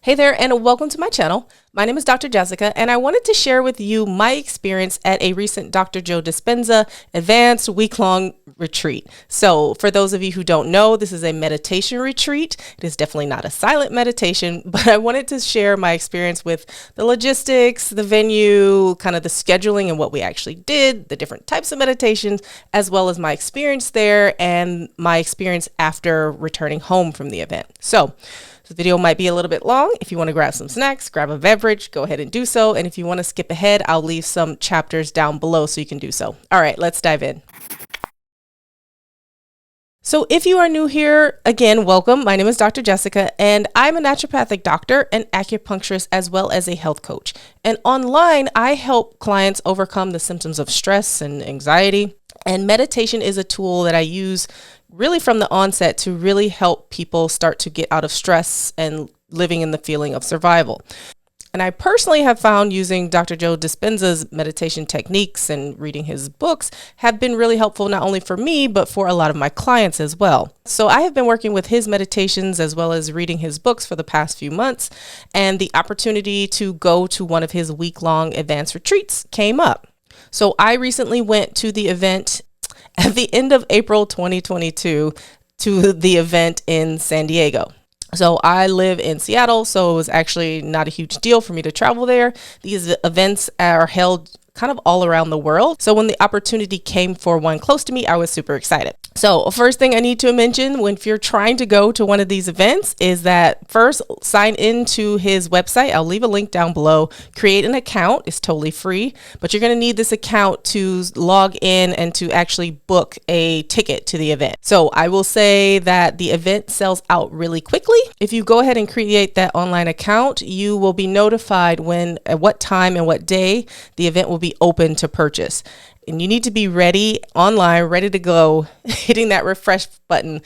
Hey there, and welcome to my channel. My name is Dr. Jessica, and I wanted to share with you my experience at a recent Dr. Joe Dispenza advanced week-long retreat. So for those of you who don't know, this is a meditation retreat. It is definitely not a silent meditation, but I wanted to share my experience with the logistics, the venue, kind of the scheduling and what we actually did, the different types of meditations, as well as my experience there and my experience after returning home from the event. So the video might be a little bit long. If you want to grab some snacks, grab a beverage, go ahead and do so. And if you want to skip ahead, I'll leave some chapters down below so you can do so. All right, let's dive in. So if you are new here, again, welcome. My name is Dr. Jessica, and I'm a naturopathic doctor and acupuncturist as well as a health coach. And online, I help clients overcome the symptoms of stress and anxiety. And meditation is a tool that I use really from the onset to really help people start to get out of stress and living in the feeling of survival. And I personally have found using Dr. Joe Dispenza's meditation techniques and reading his books have been really helpful, not only for me, but for a lot of my clients as well. So I have been working with his meditations as well as reading his books for the past few months, and the opportunity to go to one of his week-long advanced retreats came up. So I recently went to the event at the end of April 2022 to the event in San Diego. So I live in Seattle, so it was actually not a huge deal for me to travel there. These events are held kind of all around the world. So when the opportunity came for one close to me, I was super excited. So first thing I need to mention if you're trying to go to one of these events is that first sign into his website. I'll leave a link down below. Create an account. It's totally free, but you're going to need this account to log in and to actually book a ticket to the event. So I will say that the event sells out really quickly. If you go ahead and create that online account, you will be notified at what time and what day the event will be open to purchase. And you need to be ready online, ready to go, hitting that refresh button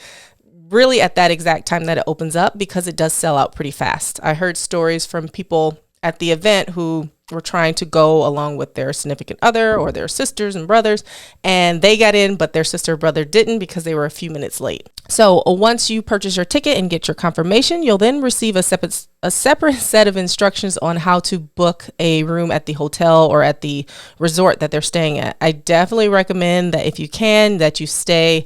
really at that exact time that it opens up, because it does sell out pretty fast. I heard stories from people at the event who were trying to go along with their significant other or their sisters and brothers, and they got in, but their sister or brother didn't because they were a few minutes late. So once you purchase your ticket and get your confirmation, you'll then receive a separate set of instructions on how to book a room at the hotel or at the resort that they're staying at. I definitely recommend that if you can, that you stay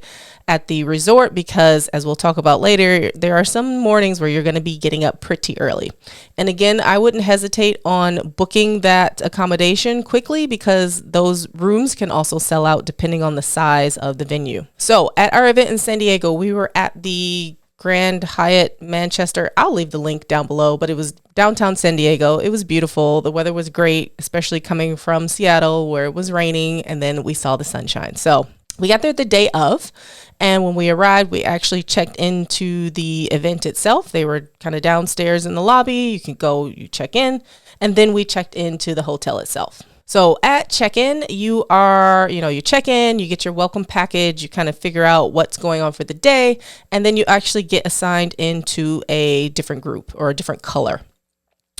at the resort, because as we'll talk about later, there are some mornings where you're going to be getting up pretty early. And again, I wouldn't hesitate on booking that accommodation quickly, because those rooms can also sell out depending on the size of the venue. So at our event in San Diego, we were at the Grand Hyatt Manchester. I'll leave the link down below, but it was downtown San Diego. It was beautiful. The weather was great, especially coming from Seattle where it was raining, and then we saw the sunshine. So we got there the day of, and when we arrived, we actually checked into the event itself. They were kind of downstairs in the lobby. You can go, you check in, and then we checked into the hotel itself. So at check-in, you check in, you get your welcome package, you kind of figure out what's going on for the day, and then you actually get assigned into a different group or a different color.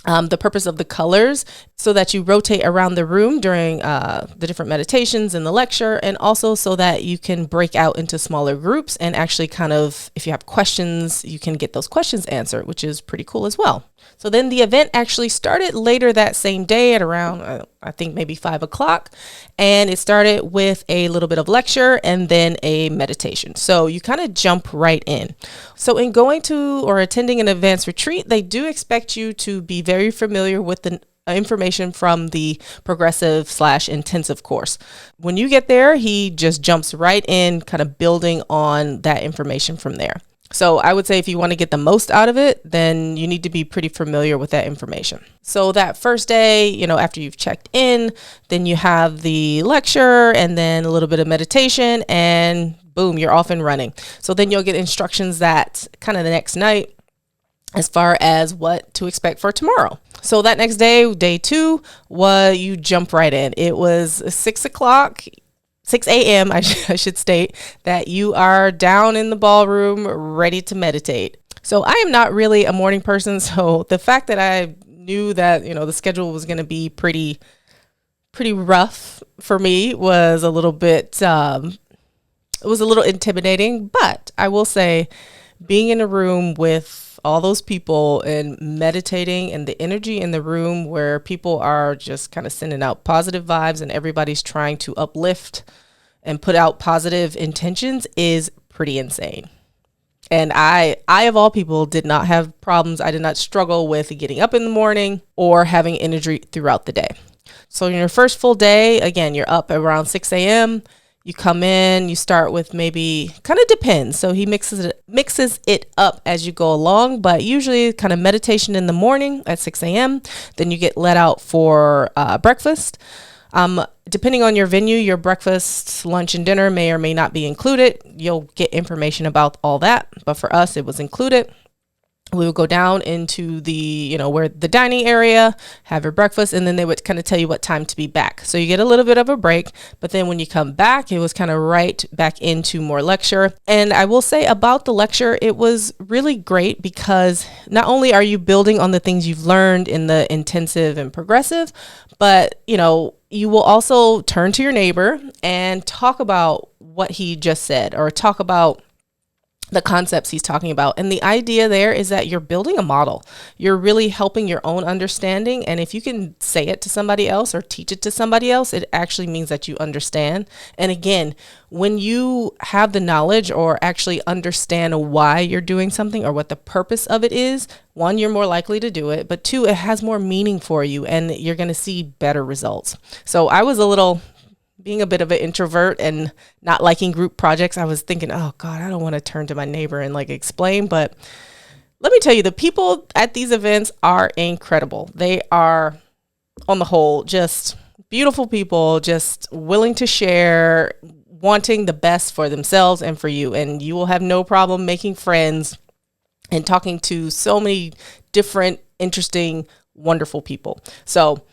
The purpose of the colors so that you rotate around the room during the different meditations and the lecture, and also so that you can break out into smaller groups and actually kind of, if you have questions, you can get those questions answered, which is pretty cool as well. So then the event actually started later that same day at around, I think maybe 5 o'clock. And it started with a little bit of lecture and then a meditation. So you kind of jump right in. So in going to or attending an advanced retreat, they do expect you to be very familiar with the information from the progressive/intensive course. When you get there, he just jumps right in, kind of building on that information from there. So I would say if you want to get the most out of it, then you need to be pretty familiar with that information. So that first day, after you've checked in, then you have the lecture and then a little bit of meditation, and boom, you're off and running. So then you'll get instructions that kind of the next night as far as what to expect for tomorrow. So that next day, day 2, you jump right in. It was 6 a.m. I should state that you are down in the ballroom ready to meditate. So I am not really a morning person. So the fact that I knew that, the schedule was going to be pretty rough for me was a little bit, it was a little intimidating, but I will say being in a room with all those people and meditating, and the energy in the room where people are just kind of sending out positive vibes and everybody's trying to uplift and put out positive intentions is pretty insane. And I of all people did not have problems. I did not struggle with getting up in the morning or having energy throughout the day. So in your first full day, again, you're up around 6 a.m. You come in, you start with maybe, kind of depends. So he mixes it up as you go along, but usually kind of meditation in the morning at 6 a.m. Then you get let out for breakfast. Depending on your venue, your breakfast, lunch, and dinner may or may not be included. You'll get information about all that, but for us, it was included. We would go down into the, where the dining area, have your breakfast, and then they would kind of tell you what time to be back. So you get a little bit of a break, but then when you come back, it was kind of right back into more lecture. And I will say about the lecture, it was really great because not only are you building on the things you've learned in the intensive and progressive, but, you will also turn to your neighbor and talk about what he just said, or talk about the concepts he's talking about. And the idea there is that you're building a model. You're really helping your own understanding. And if you can say it to somebody else or teach it to somebody else, it actually means that you understand. And again, when you have the knowledge or actually understand why you're doing something or what the purpose of it is, one, you're more likely to do it, but two, it has more meaning for you and you're going to see better results. So I was being a bit of an introvert and not liking group projects, I was thinking, oh God, I don't want to turn to my neighbor and explain. But let me tell you, the people at these events are incredible. They are, on the whole, just beautiful people, just willing to share, wanting the best for themselves and for you. And you will have no problem making friends and talking to so many different, interesting, wonderful people. So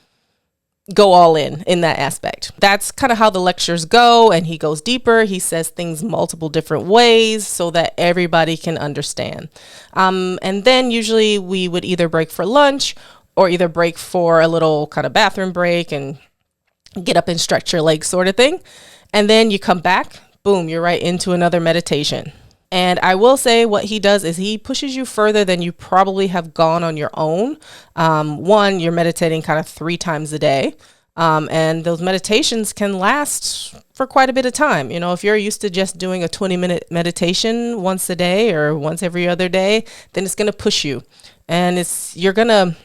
go all in that aspect. That's kind of how the lectures go, and he goes deeper. He says things multiple different ways so that everybody can understand. And then usually we would either break for lunch or either break for a little kind of bathroom break and get up and stretch your legs sort of thing. And then you come back, boom, you're right into another meditation. And I will say what he does is he pushes you further than you probably have gone on your own. One, you're meditating kind of 3 times a day. And those meditations can last for quite a bit of time. If you're used to just doing a 20-minute meditation once a day or once every other day, then it's going to push you. And you're going to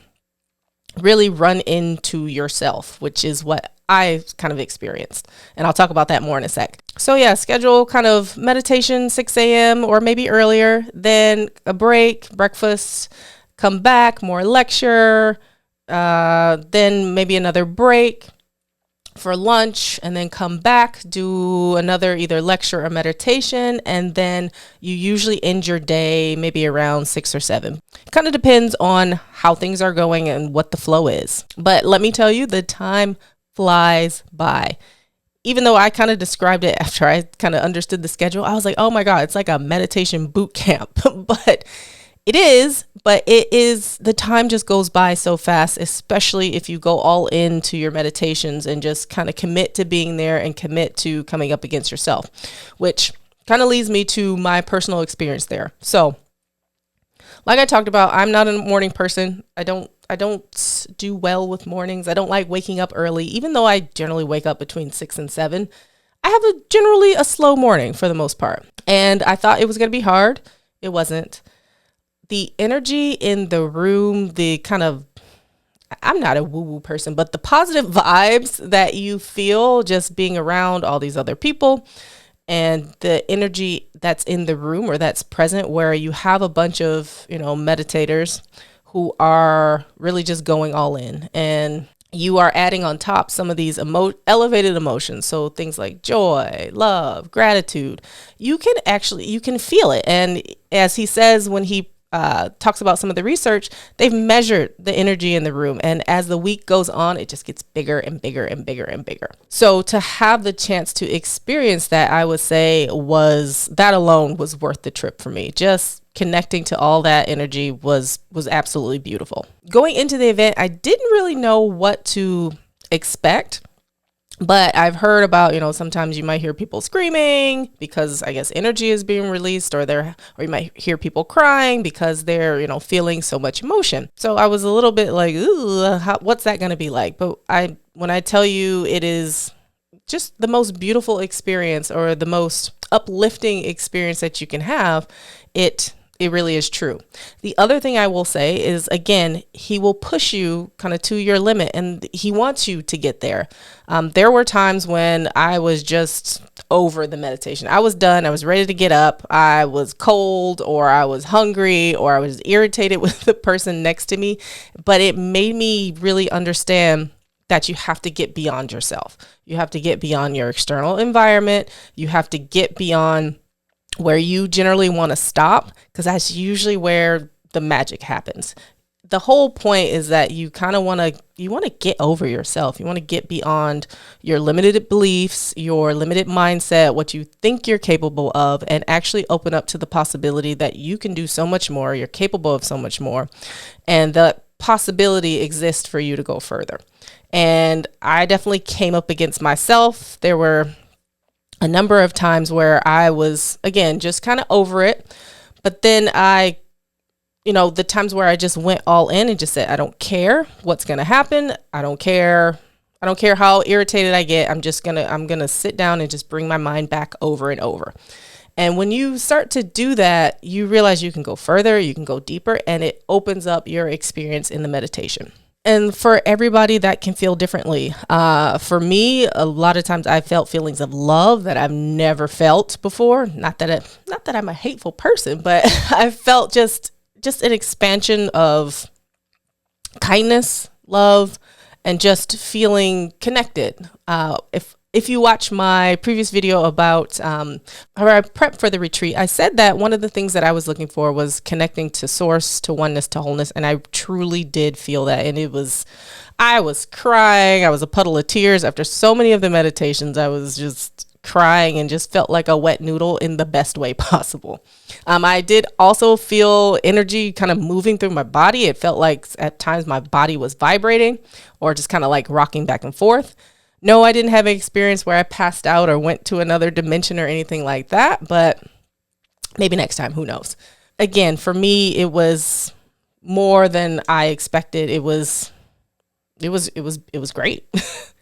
really run into yourself, which is what I kind of experienced. And I'll talk about that more in a sec. So yeah, schedule kind of meditation, 6 a.m. or maybe earlier, then a break, breakfast, come back, more lecture, then maybe another break for lunch, and then come back, do another either lecture or meditation, and then you usually end your day maybe around 6 or 7. It kind of depends on how things are going and what the flow is. But let me tell you, the time flies by. Even though I kind of described it after I kind of understood the schedule, I was like, oh my God, it's like a meditation boot camp. But it is, the time just goes by so fast, especially if you go all into your meditations and just kind of commit to being there and commit to coming up against yourself, which kind of leads me to my personal experience there. So like I talked about, I'm not a morning person. I don't do well with mornings. I don't like waking up early, even though I generally wake up between 6 and 7. I have generally a slow morning for the most part. And I thought it was going to be hard. It wasn't. The energy in the room, the kind of, I'm not a woo-woo person, but the positive vibes that you feel just being around all these other people and the energy that's in the room or that's present, where you have a bunch of, meditators who are really just going all in, and you are adding on top some of these elevated emotions. So things like joy, love, gratitude, you can feel it. And as he says, when he talks about some of the research, they've measured the energy in the room. And as the week goes on, it just gets bigger and bigger and bigger and bigger. So to have the chance to experience that, I would say that alone was worth the trip for me. Just connecting to all that energy was absolutely beautiful. Going into the event, I didn't really know what to expect, But I've heard about, sometimes you might hear people screaming because I guess energy is being released, or you might hear people crying because they're, feeling so much emotion. So I was a little bit like, ooh, what's that going to be like? But when I tell you it is just the most beautiful experience, or the most uplifting experience that you can have, it really is true. The other thing I will say is, again, he will push you kind of to your limit, and he wants you to get there. There were times when I was just over the meditation. I was done. I was ready to get up. I was cold, or I was hungry, or I was irritated with the person next to me. But it made me really understand that you have to get beyond yourself. You have to get beyond your external environment. You have to get beyond where you generally want to stop, because that's usually where the magic happens. The whole point is that you kind of want to get over yourself. You want to get beyond your limited beliefs, your limited mindset, what you think you're capable of, and actually open up to the possibility that you can do so much more. You're capable of so much more. And the possibility exists for you to go further. And I definitely came up against myself. There were a number of times where I was, again, just kind of over it. But then the times where I just went all in and just said, I don't care what's going to happen. I don't care how irritated I get. I'm going to sit down and just bring my mind back over and over. And when you start to do that, you realize you can go further, you can go deeper, and it opens up your experience in the meditation. And for everybody, that can feel differently. For me, a lot of times I felt feelings of love that I've never felt before. Not that I'm a hateful person, but I felt just an expansion of kindness, love, and just feeling connected. If you watch my previous video about how I prepped for the retreat, I said that one of the things that I was looking for was connecting to source, to oneness, to wholeness. And I truly did feel that. And I was crying. I was a puddle of tears after so many of the meditations. I was just crying and just felt like a wet noodle in the best way possible. I did also feel energy kind of moving through my body. It felt like at times my body was vibrating, or just kind of like rocking back and forth. No, I didn't have an experience where I passed out or went to another dimension or anything like that, but maybe next time, who knows? Again, for me, it was more than I expected. It was great.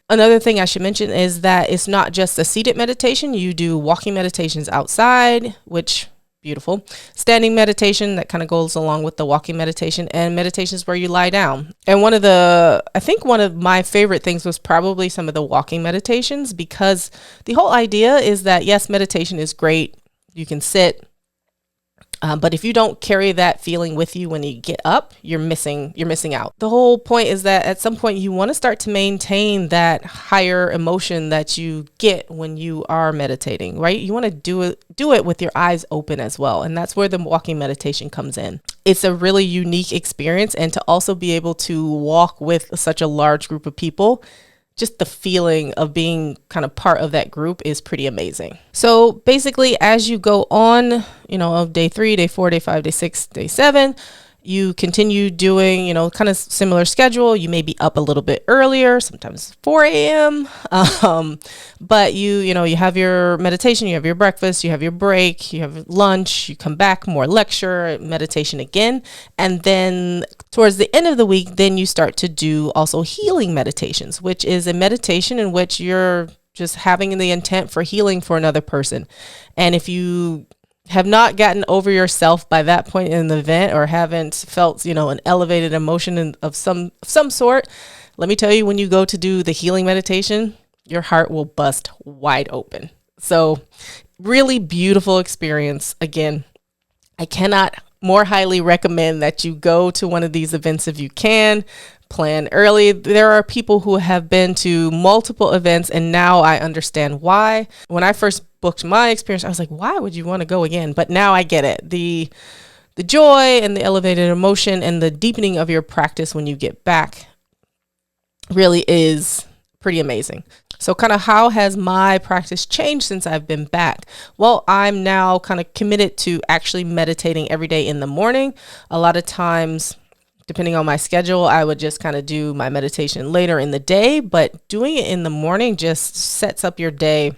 Another thing I should mention is that it's not just a seated meditation. You do walking meditations outside, which beautiful. Standing meditation that kind of goes along with the walking meditation, and meditations where you lie down. And one of my favorite things was probably some of the walking meditations, because the whole idea is that, yes, meditation is great. You can sit. But if you don't carry that feeling with you when you get up, you're missing out. The whole point is that at some point you want to start to maintain that higher emotion that you get when you are meditating, right? You want to do it with your eyes open as well. And that's where the walking meditation comes in. It's a really unique experience. And to also be able to walk with such a large group of people, just the feeling of being kind of part of that group is pretty amazing. So basically, as you go on, of day 3, day 4, day 5, day 6, day 7, you continue doing, kind of similar schedule. You may be up a little bit earlier, sometimes 4 a.m. But you have your meditation, you have your breakfast, you have your break, you have lunch, you come back, more lecture, meditation again. And then towards the end of the week, then you start to do also healing meditations, which is a meditation in which you're just having the intent for healing for another person. And if you have not gotten over yourself by that point in the event, or haven't felt, an elevated emotion of some sort, let me tell you, when you go to do the healing meditation, your heart will bust wide open. So really beautiful experience. Again, I cannot more highly recommend that you go to one of these events if you can. Plan early. There are people who have been to multiple events, and now I understand why. When I first booked my experience, I was like, why would you want to go again? But now I get it. The joy and the elevated emotion and the deepening of your practice when you get back really is pretty amazing. So kind of how has my practice changed since I've been back? Well, I'm now kind of committed to actually meditating every day in the morning. A lot of times Depending on my schedule, I would just kind of do my meditation later in the day, but doing it in the morning just sets up your day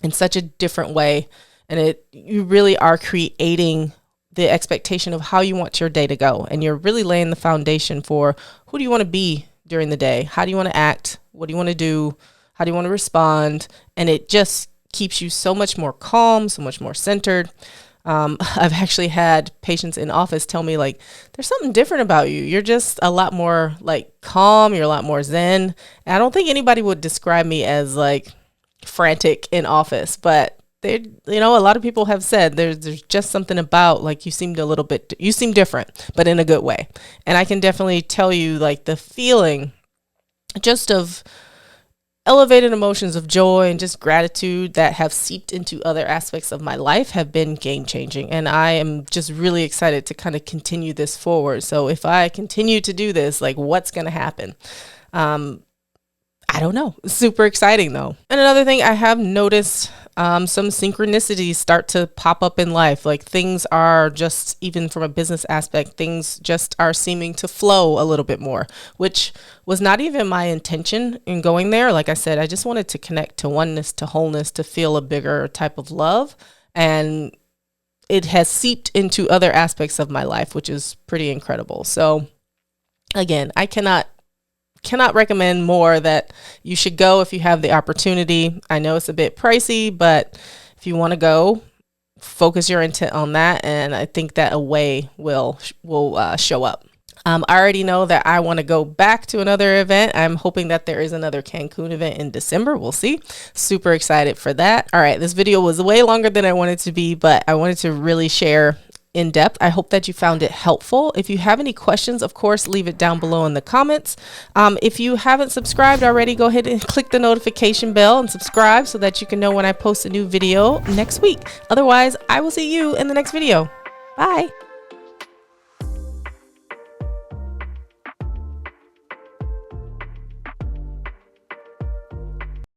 in such a different way. And you really are creating the expectation of how you want your day to go. And you're really laying the foundation for who do you want to be during the day? How do you want to act? What do you want to do? How do you want to respond? And it just keeps you so much more calm, so much more centered. I've actually had patients in office tell me, like, there's something different about you. You're just a lot more like calm. You're a lot more zen. And I don't think anybody would describe me as like frantic in office, but a lot of people have said there's just something about, like, you seem different, but in a good way. And I can definitely tell you, like, the feeling just of elevated emotions of joy and just gratitude that have seeped into other aspects of my life have been game changing. And I am just really excited to kind of continue this forward. So if I continue to do this, like, what's going to happen? I don't know. Super exciting though. And another thing, I have noticed some synchronicities start to pop up in life. Like, things are just, even from a business aspect, things just are seeming to flow a little bit more, which was not even my intention in going there. Like I said, I just wanted to connect to oneness, to wholeness, to feel a bigger type of love. And it has seeped into other aspects of my life, which is pretty incredible. So again, I cannot recommend more that you should go if you have the opportunity. I know it's a bit pricey, but if you want to go, focus your intent on that, and I think that a way will show up. I already know that I want to go back to another event. I'm hoping that there is another Cancun event in December. We'll see. Super excited for that. All right, this video was way longer than I wanted to be, but I wanted to really share in depth. I hope that you found it helpful. If you have any questions, of course, leave it down below in the comments. If you haven't subscribed already, go ahead and click the notification bell and subscribe so that you can know when I post a new video next week. Otherwise, I will see you in the next video. Bye.